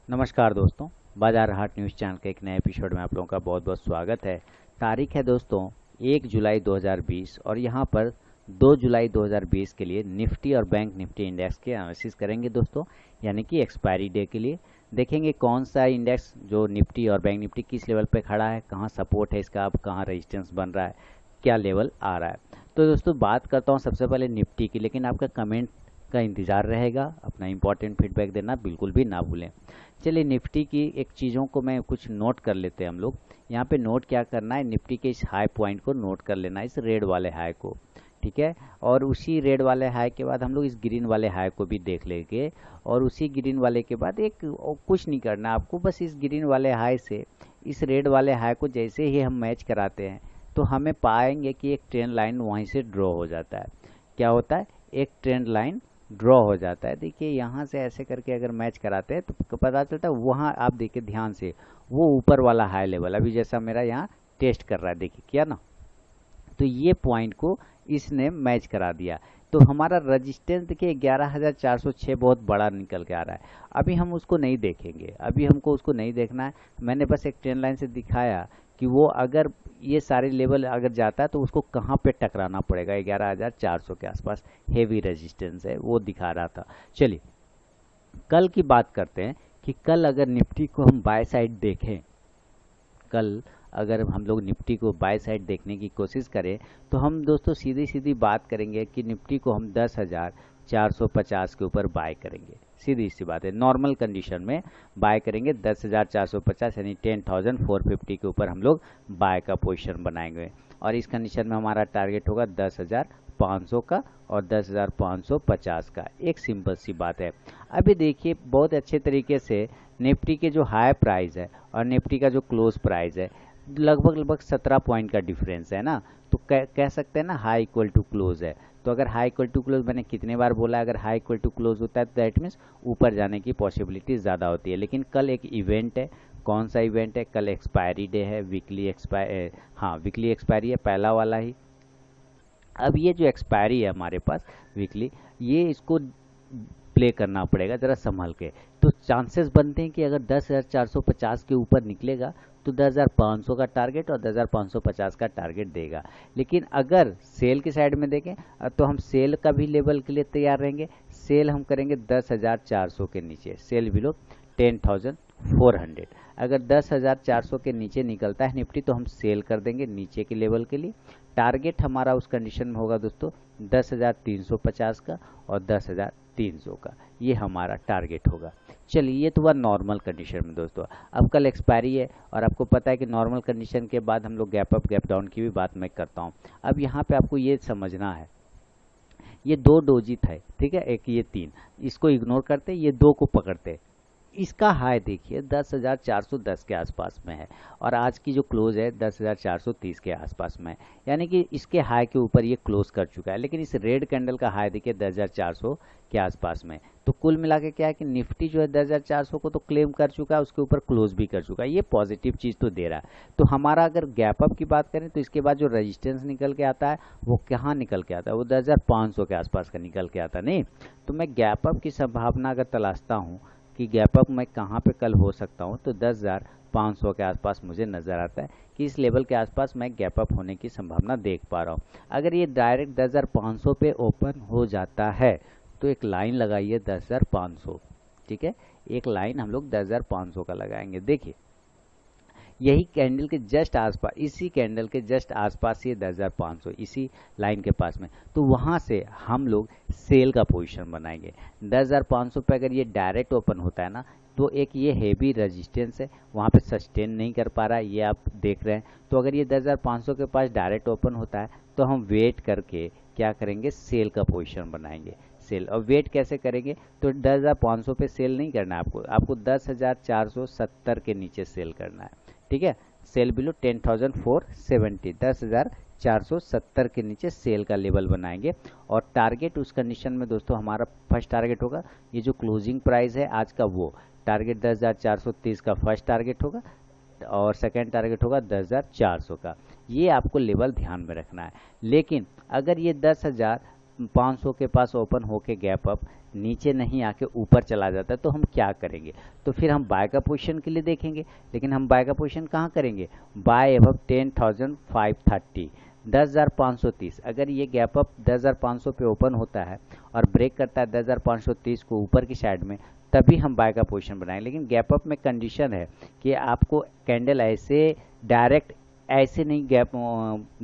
नमस्कार दोस्तों, बाजार हाट न्यूज़ चैनल के एक नए एपिसोड में आप लोगों का बहुत बहुत स्वागत है। तारीख है दोस्तों 1 जुलाई 2020 और यहाँ पर 2 जुलाई 2020 के लिए निफ्टी और बैंक निफ्टी इंडेक्स के एनालिसिस करेंगे दोस्तों, यानी कि एक्सपायरी डे के लिए देखेंगे कौन सा इंडेक्स जो निफ्टी और बैंक निफ्टी किस लेवल पे खड़ा है, कहाँ सपोर्ट है इसका, अब कहाँ रेजिस्टेंस बन रहा है, क्या लेवल आ रहा है। तो दोस्तों बात करता हूँ सबसे पहले निफ्टी की, लेकिन आपका कमेंट का इंतज़ार रहेगा, अपना इंपॉर्टेंट फीडबैक देना बिल्कुल भी ना भूलें। चलिए निफ्टी की एक चीज़ों को मैं कुछ नोट कर लेते हैं हम लोग। यहाँ पे नोट क्या करना है, निफ्टी के इस हाई पॉइंट को नोट कर लेना है, इस रेड वाले हाई को, ठीक है। और उसी रेड वाले हाई के बाद हम लोग इस ग्रीन वाले हाई को भी देख लेंगे। और उसी ग्रीन वाले के बाद कुछ नहीं करना आपको, बस इस ग्रीन वाले हाई से इस रेड वाले हाई को जैसे ही हम मैच कराते हैं तो हमें पाएंगे कि एक ट्रेंड लाइन वहीं से ड्रॉ हो जाता है। क्या होता है, एक ट्रेंड लाइन ड्रॉ हो जाता है। देखिए यहाँ से ऐसे करके अगर मैच कराते हैं तो पता चलता है, वहाँ आप देखिए ध्यान से, वो ऊपर वाला हाई लेवल अभी जैसा मेरा यहाँ टेस्ट कर रहा है, देखिए किया ना, तो ये पॉइंट को इसने मैच करा दिया। तो हमारा रजिस्टेंस देखिए 11,406 बहुत बड़ा निकल के आ रहा है। अभी हम उसको नहीं देखेंगे, अभी हमको उसको नहीं देखना है। मैंने बस एक ट्रेंड लाइन से दिखाया कि वो अगर ये सारे लेवल अगर जाता है तो उसको कहाँ पे टकराना पड़ेगा, 11,400 के आसपास हेवी रेजिस्टेंस है वो दिखा रहा था। चलिए कल की बात करते हैं कि कल अगर निफ्टी को हम बाय साइड देखें, कल अगर हम लोग निफ्टी को बाय साइड देखने की कोशिश करें तो हम दोस्तों सीधी सीधी बात करेंगे कि निफ्टी को हम 10,450 के ऊपर बाय करेंगे। सीधी सी बात है, नॉर्मल कंडीशन में बाय करेंगे 10,450 यानी 10,450 के ऊपर हम लोग बाय का पोजीशन बनाएंगे। और इस कंडीशन में हमारा टारगेट होगा 10,500 का और 10,550 का। एक सिंपल सी बात है। अभी देखिए बहुत अच्छे तरीके से निफ्टी के जो हाई प्राइस है और निफ्टी का जो क्लोज प्राइस है लगभग लगभग 17 पॉइंट का डिफरेंस है ना। तो कह सकते हैं ना हाई इक्वल टू क्लोज है। तो अगर हाई इक्वल टू क्लोज मैंने कितने बार बोला, अगर हाई इक्वल टू क्लोज होता है तो दैट मीन्स ऊपर जाने की पॉसिबिलिटी ज़्यादा होती है। लेकिन कल एक इवेंट है, कौन सा इवेंट है, कल एक्सपायरी डे है, वीकली एक्सपायरी है पहला वाला ही। अब ये जो एक्सपायरी है हमारे पास वीकली, ये इसको प्ले करना पड़ेगा ज़रा संभल के। तो चांसेस बनते हैं कि अगर 10,450 के ऊपर निकलेगा तो 10,500 का टारगेट और 10,550 का टारगेट देगा। लेकिन अगर सेल की साइड में देखें तो हम सेल का भी लेवल के लिए तैयार रहेंगे। सेल हम करेंगे 10,400 के नीचे, सेल बिलो 10,400। अगर 10,400 के नीचे निकलता है निफ्टी तो हम सेल कर देंगे नीचे के लेवल के लिए। टारगेट हमारा उस कंडीशन में होगा दोस्तों 10,350 का और 10,300 का, ये हमारा टारगेट होगा। चलिए ये तो हुआ नॉर्मल कंडीशन में दोस्तों। अब कल एक्सपायरी है और आपको पता है कि नॉर्मल कंडीशन के बाद हम लोग गैप अप गैप डाउन की भी बात मैं करता हूँ। अब यहाँ पे आपको ये समझना है, ये दो डोजी था, ठीक है, एक ये तीन, इसको इग्नोर करते, ये दो को पकड़ते। इसका हाई देखिए 10,410 के आसपास में है और आज की जो क्लोज है 10,430 के आसपास में है, यानी कि इसके हाई के ऊपर ये क्लोज कर चुका है। लेकिन इस रेड कैंडल का हाई देखिए 10,400 के आसपास में। तो कुल मिला के क्या है कि निफ्टी जो है 10,400 को तो क्लेम कर चुका है, उसके ऊपर क्लोज भी कर चुका है, ये पॉजिटिव चीज़ तो दे रहा है। तो हमारा अगर गैप अप की बात करें तो इसके बाद जो रजिस्टेंस निकल के आता है वो कहाँ निकल के आता है, वो 10,500 के आसपास का निकल के आता है। नहीं तो मैं गैप अप की संभावना अगर तलाशता हूँ कि गैप अप मैं कहाँ पे कल हो सकता हूँ, तो 10,500 के आसपास मुझे नज़र आता है कि इस लेवल के आसपास मैं गैप अप होने की संभावना देख पा रहा हूँ। अगर ये डायरेक्ट 10,500 पे ओपन हो जाता है तो एक लाइन लगाइए 10,500, ठीक है, एक लाइन हम लोग 10,500 का लगाएंगे। देखिए यही कैंडल के जस्ट आसपास, इसी कैंडल के जस्ट आसपास ये 10,500 इसी लाइन के पास में, तो वहाँ से हम लोग सेल का पोजीशन बनाएंगे। 10,500 पे अगर ये डायरेक्ट ओपन होता है ना तो एक ये हेवी रेजिस्टेंस है, वहाँ पे सस्टेन नहीं कर पा रहा है, ये आप देख रहे हैं। तो अगर ये 10,500 के पास डायरेक्ट ओपन होता है तो हम वेट करके क्या करेंगे, सेल का पोजीशन बनाएंगे। सेल और वेट कैसे करेंगे, तो 10,500 पे सेल नहीं करना है आपको, आपको 10,470 के नीचे सेल करना है, ठीक है। सेल बिलो 10,470, 10,470 के नीचे सेल का लेवल बनाएंगे। और टारगेट उस कंडीशन में दोस्तों हमारा फर्स्ट टारगेट होगा ये जो क्लोजिंग प्राइस है आज का, वो टारगेट 10,430 का फर्स्ट टारगेट होगा और सेकंड टारगेट होगा 10,400 का। ये आपको लेवल ध्यान में रखना है। लेकिन अगर ये 10,000 500 के पास ओपन होके गैप अप नीचे नहीं आके ऊपर चला जाता है तो हम क्या करेंगे? तो फिर हम बाय का पोजीशन के लिए देखेंगे, लेकिन हम बाय का पोजीशन कहाँ करेंगे? Buy above 10,530, 10,530। अगर ये गैप अप 10,500 पे ओपन होता है और ब्रेक करता है 10,530 को ऊपर की साइड में, तभी हम बाय का पोजीशन बनाएंगे। लेकिन गैप अप में कंडीशन है कि आपको कैंडल ऐसे डायरेक्ट ऐसे नहीं गैप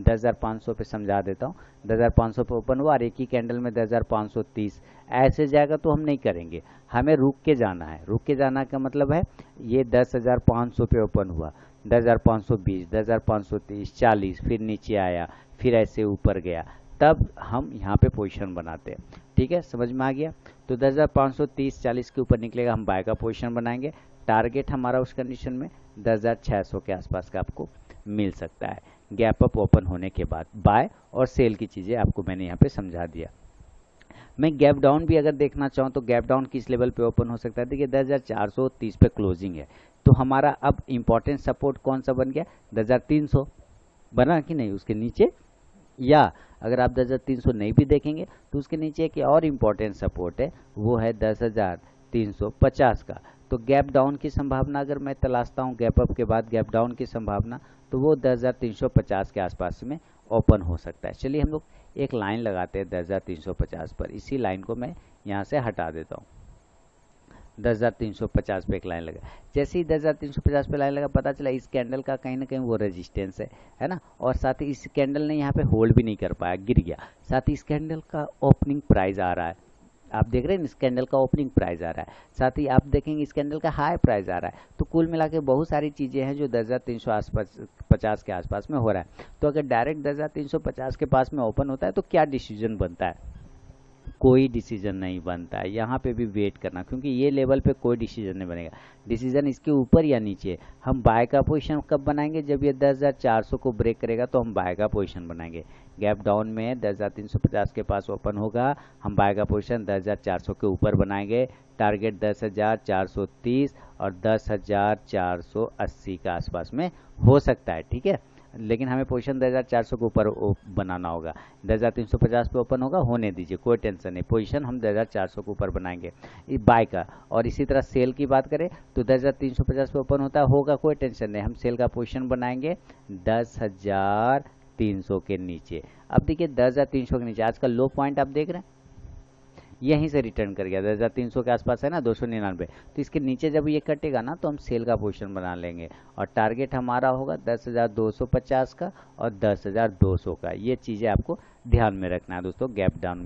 10,500 पे समझा देता हूँ, 10,500 पे ओपन हुआ और एक ही कैंडल में 10,530 ऐसे जाएगा तो हम नहीं करेंगे। हमें रुक के जाना है। रुक के जाना का मतलब है ये 10,500 पे ओपन हुआ, 10,520, 10,530, 40, फिर नीचे आया, फिर ऐसे ऊपर गया, तब हम यहाँ पे पोजीशन बनाते हैं। ठीक है, समझ में आ गया? तो 10,530, 40 के ऊपर निकलेगा, हम बाय का पोजीशन बनाएंगे। टारगेट हमारा उस कंडीशन में 10,600 के आसपास का आपको मिल सकता है गैप अप ओपन होने के बाद। बाय और सेल की चीज़ें आपको मैंने यहाँ पे समझा दिया। मैं गैप डाउन भी अगर देखना चाहूँ तो गैप डाउन किस लेवल पे ओपन हो सकता है? देखिए 10,430 पे क्लोजिंग है, तो हमारा अब इम्पोर्टेंट सपोर्ट कौन सा बन गया? 10,300 बना कि नहीं उसके नीचे? या अगर आप 10,300 नहीं भी देखेंगे तो उसके नीचे एक और इम्पोर्टेंट सपोर्ट है, वो है 10,350 का। तो गैप डाउन की संभावना अगर मैं तलाशता हूँ गैप अप के बाद गैप डाउन की संभावना, तो वो 10,350 के आसपास में ओपन हो सकता है। चलिए हम लोग एक लाइन लगाते हैं 10,350 पर। इसी लाइन को मैं यहाँ से हटा देता हूँ। 10,350 पे एक लाइन लगा। जैसे ही 10,350 पे लाइन लगा, पता चला इस कैंडल का कहीं ना कहीं वो रेजिस्टेंस है ना, और साथ ही इस कैंडल ने यहाँ पे होल्ड भी नहीं कर पाया, गिर गया। साथ ही इस कैंडल का ओपनिंग प्राइस आ रहा है, आप देख रहे हैं इस कैंडल का ओपनिंग प्राइस आ रहा है, साथ ही आप देखेंगे इस कैंडल का हाई प्राइस आ रहा है। तो कुल मिला के बहुत सारी चीज़ें हैं जो 10,350 के आसपास में हो रहा है। तो अगर डायरेक्ट 10,350 के पास में ओपन होता है तो क्या डिसीजन बनता है? कोई डिसीजन नहीं बनता है। यहाँ पे भी वेट करना, क्योंकि ये लेवल पे कोई डिसीजन नहीं बनेगा। डिसीजन इसके ऊपर या नीचे। हम बाय का पोजीशन कब बनाएंगे? जब ये 10,400 को ब्रेक करेगा तो हम बाय का पोजीशन बनाएंगे। गैप डाउन में 10,350 के पास ओपन होगा, हम बाय का पोजीशन 10,400 के ऊपर बनाएंगे। टारगेट 10,430 और 10,480 के आसपास में हो सकता है। ठीक है, लेकिन हमें पोजीशन 10,400 के ऊपर बनाना होगा। 10,350 पे ओपन होगा, होने दीजिए, कोई टेंशन नहीं। पोजीशन हम 10,400 के ऊपर बनाएंगे बाय का। और इसी तरह सेल की बात करें तो 10,350 पे ओपन होता होगा, कोई टेंशन नहीं, हम सेल का पोजीशन बनाएंगे 10,300 के नीचे। अब देखिए 10,300 के नीचे आज का लो पॉइंट आप देख रहे हैं, यहीं से रिटर्न कर गया। 10,300 के आसपास है ना, 299। तो इसके नीचे जब ये कटेगा ना तो हम सेल का पोजीशन बना लेंगे और टारगेट हमारा होगा 10,250 का और 10,200 का। ये चीज़ें आपको ध्यान में रखना है दोस्तों गैप डाउन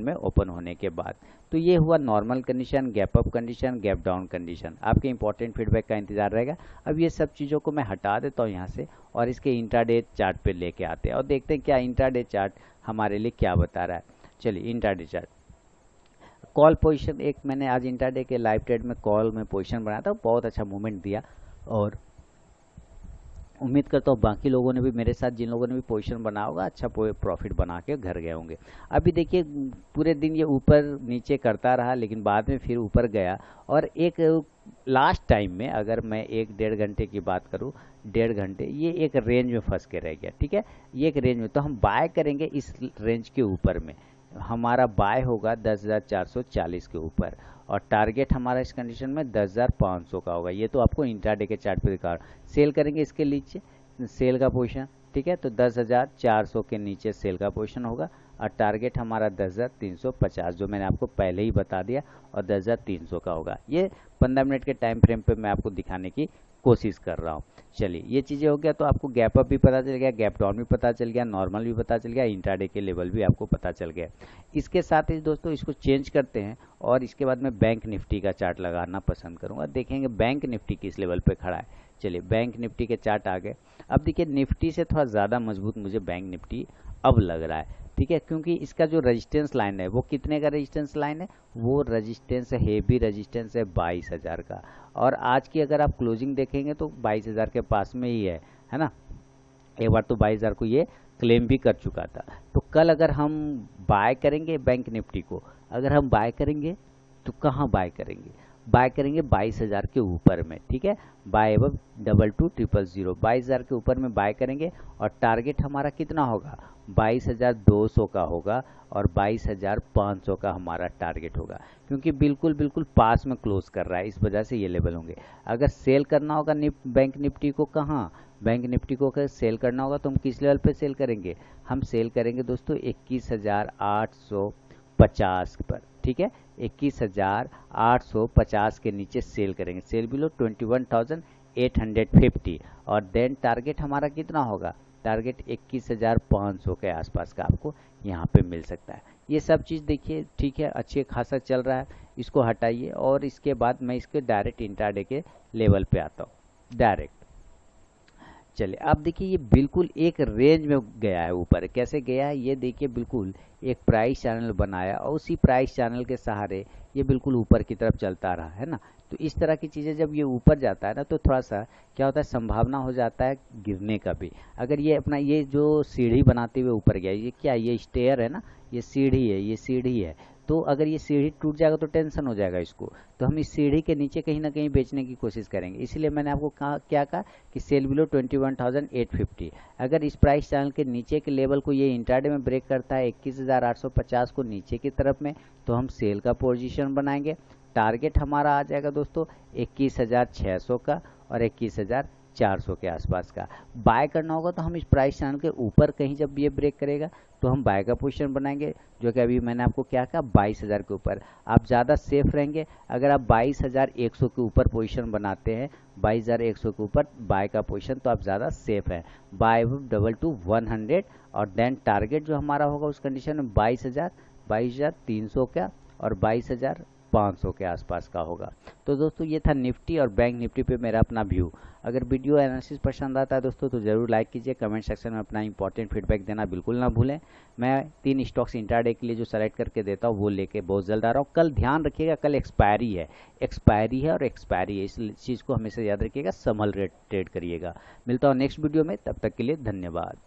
में ओपन होने के बाद। तो ये हुआ normal condition, gap up condition, gap down condition. आपके इंपॉर्टेंट फीडबैक का इंतजार रहेगा। अब ये सब चीज़ों को मैं हटा देता हूँ यहाँ से और इसके इंट्राडे चार्ट पे लेके आते हैं और देखते हैं क्या इंट्राडे चार्ट हमारे लिए क्या बता रहा है। चलिए इंट्राडे चार्ट। कॉल पोजीशन एक मैंने आज इंट्राडे के लाइव ट्रेड में कॉल में पोजीशन बनाया था, बहुत अच्छा मूवमेंट दिया और उम्मीद करता हूँ बाकी लोगों ने भी, मेरे साथ जिन लोगों ने भी पोजीशन बनाया होगा, अच्छा प्रॉफिट बना के घर गए होंगे। अभी देखिए पूरे दिन ये ऊपर नीचे करता रहा, लेकिन बाद में फिर ऊपर गया और एक लास्ट टाइम में अगर मैं 1-1.5 घंटे की बात करूँ, 1.5 घंटे ये एक रेंज में फंस के रह गया। ठीक है, ये एक रेंज में, तो हम बाय करेंगे इस रेंज के ऊपर में। हमारा बाय होगा 10,440 के ऊपर और टारगेट हमारा इस कंडीशन में 10,500 का होगा। ये तो आपको इंट्राडे के चार्ट पे दिखा। सेल करेंगे इसके नीचे सेल का पोजीशन। ठीक है, तो 10,400 के नीचे सेल का पोजीशन होगा और टारगेट हमारा 10,350 जो मैंने आपको पहले ही बता दिया और 10,300 का होगा। ये 15 मिनट के टाइम फ्रेम पे मैं आपको दिखाने की कोशिश कर रहा हूँ। चलिए ये चीज़ें हो गया, तो आपको गैप अप भी पता चल गया, गैप डाउन भी पता चल गया, नॉर्मल भी पता चल गया, इंट्राडे के लेवल भी आपको पता चल गया। इसके साथ ही दोस्तों इसको चेंज करते हैं और इसके बाद मैं बैंक निफ्टी का चार्ट लगाना पसंद करूँगा। देखेंगे बैंक निफ्टी किस लेवल पे खड़ा है। चलिए बैंक निफ्टी के चार्ट आ गए। अब देखिए निफ्टी से थोड़ा ज़्यादा मजबूत मुझे बैंक निफ्टी अब लग रहा है। ठीक है, क्योंकि इसका जो रेजिस्टेंस लाइन है वो कितने का रेजिस्टेंस लाइन है? वो रेजिस्टेंस है, हेवी रेजिस्टेंस है 22,000 का। और आज की अगर आप क्लोजिंग देखेंगे तो 22,000 के पास में ही है ना। एक बार तो 22,000 को ये क्लेम भी कर चुका था। तो कल अगर हम बाय करेंगे बैंक निफ्टी को, अगर हम बाय करेंगे तो कहाँ बाय करेंगे? बाय करेंगे 22,000 के ऊपर में। ठीक है, बाय एबव 22,200 22,000 के ऊपर में बाय करेंगे और टारगेट हमारा कितना होगा? 22,200 का होगा और 22,500 का हमारा टारगेट होगा, क्योंकि बिल्कुल पास में क्लोज कर रहा है, इस वजह से ये लेवल होंगे। अगर सेल करना होगा बैंक निफ्टी को, कहाँ बैंक निफ्टी को अगर सेल करना होगा तो हम किस लेवल पे सेल करेंगे, हम सेल करेंगे दोस्तों 21,850 पर, ठीक है। 21,850 के नीचे सेल करेंगे, सेल बिलो 21,850, और देन टारगेट हमारा कितना होगा, टारगेट 21,500 के आसपास का आपको यहाँ पे मिल सकता है। ये सब चीज़ देखिए, ठीक है, अच्छे खासा चल रहा है, इसको हटाइए और इसके बाद मैं इसके डायरेक्ट इंट्राडे के लेवल पे आता हूँ डायरेक्ट। चलिए अब देखिए ये बिल्कुल एक रेंज में गया है ऊपर, कैसे गया है ये देखिए, बिल्कुल एक प्राइस चैनल बनाया और उसी प्राइस चैनल के सहारे ये बिल्कुल ऊपर की तरफ चलता रहा है ना। तो इस तरह की चीज़ें जब ये ऊपर जाता है ना तो थोड़ा सा क्या होता है, संभावना हो जाता है गिरने का भी। अगर ये अपना ये जो सीढ़ी बनाते हुए ऊपर गया, ये क्या, ये स्टेयर है ना, ये सीढ़ी है, ये सीढ़ी है, तो अगर ये सीढ़ी टूट जाएगा तो टेंशन हो जाएगा इसको, तो हम इस सीढ़ी के नीचे कहीं ना कहीं बेचने की कोशिश करेंगे। इसलिए मैंने आपको क्या कहा कि सेल बिलो 21,850। अगर इस प्राइस चैनल के नीचे के लेवल को ये इंट्राडे में ब्रेक करता है 21,850 को नीचे की तरफ में, तो हम सेल का पोजीशन बनाएंगे। टारगेट हमारा आ जाएगा दोस्तों 21,600 का और 21,400 के आसपास का। बाय करना होगा तो हम इस प्राइस चैनल के ऊपर कहीं जब ये ब्रेक करेगा तो हम बाय का पोजीशन बनाएंगे, जो कि अभी मैंने आपको क्या कहा 22,000 के ऊपर। आप ज़्यादा सेफ रहेंगे अगर आप 22,100 के ऊपर पोजीशन बनाते हैं, 22,100 के ऊपर बाय का पोजीशन, तो आप ज़्यादा सेफ हैं। बाय 22,100 और देन टारगेट जो हमारा होगा उस कंडीशन में 22,300 का और 22,500 के आसपास का होगा। तो दोस्तों ये था निफ्टी और बैंक निफ्टी पे मेरा अपना व्यू। अगर वीडियो एनालिसिस पसंद आता है दोस्तों तो ज़रूर लाइक कीजिए, कमेंट सेक्शन में अपना इंपॉर्टेंट फीडबैक देना बिल्कुल ना भूलें। मैं 3 स्टॉक्स इंट्राडे के लिए जो सेलेक्ट करके देता हूँ वो लेके बहुत जल्द आ रहा हूँ। कल ध्यान रखिएगा, कल एक्सपायरी है और एक्सपायरी है, इस चीज़ को हमेशा याद रखिएगा, संभल ट्रेड करिएगा। मिलता हूँ नेक्स्ट वीडियो में, तब तक के लिए धन्यवाद।